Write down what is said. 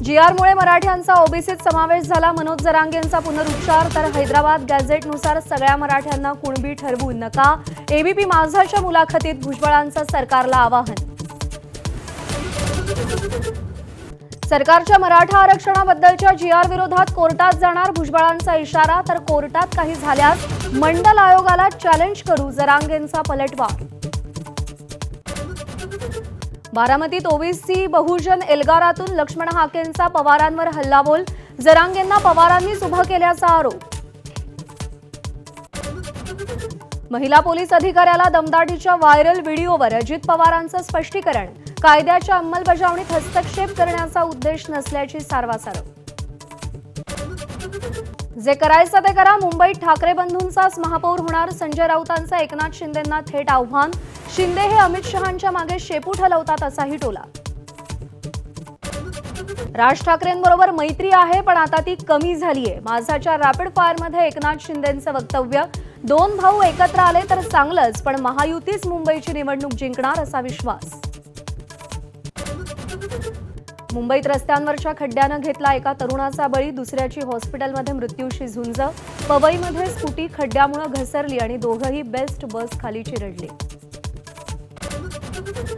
जीआरमुळे मराठ्यांचा ओबीसीत समावेश झाला. मनोज जरांगेंचा पुनरुच्चार. तर हैदराबाद गॅझेटनुसार सगळ्या मराठ्यांना कुणबी ठरवू नका. एबीपी माझाच्या मुलाखतीत भुजबळांचं सरकारला आवाहन. सरकारच्या मराठा आरक्षणाबद्दलच्या जीआर विरोधात कोर्टात जाणार. भुजबळांचा इशारा. तर कोर्टात काही झाल्यास मंडल आयोगाला चॅलेंज करू. जरांगेंचा पलटवार. बारामतीत ओबीसी बहुजन एल्गारातून लक्ष्मण हाकेंचा पवारांवर हल्लाबोल. जरांगेंना पवारांनीच उभं केल्याचा आरोप. महिला पोलीस अधिकाऱ्याला दमदाटीच्या व्हायरल व्हिडिओवर अजित पवारांचं स्पष्टीकरण. कायद्याच्या अंमलबजावणीत हस्तक्षेप करण्याचा उद्देश नसल्याची सारवासारव. जे करायचं ते करा. मुंबईत ठाकरे बंधूंचाच महापौर होणार. संजय राऊतांचं एकनाथ शिंदेंना थेट आव्हान. शिंदे हे अमित शहांच्या मागे शेपूट हलवतात असाही टोला. राज ठाकरेंबरोबर मैत्री आहे पण आता ती कमी झालीये. माझाच्या रॅपिड फायरमध्ये एकनाथ शिंदेंचं वक्तव्य. दोन भाऊ एकत्र आले तर चांगलंच पण महायुतीच मुंबईची निवडणूक जिंकणार असा विश्वास. मुंबईत रस्त्यांवरच्या खड्ड्यानं घेतला एका तरुणाचा बळी. दुसऱ्याची हॉस्पिटलमध्ये मृत्यूशी झुंज. पवईमध्ये स्कूटी खड्ड्यामुळे घसरली आणि दोघंही बेस्ट बस खाली चिरडले.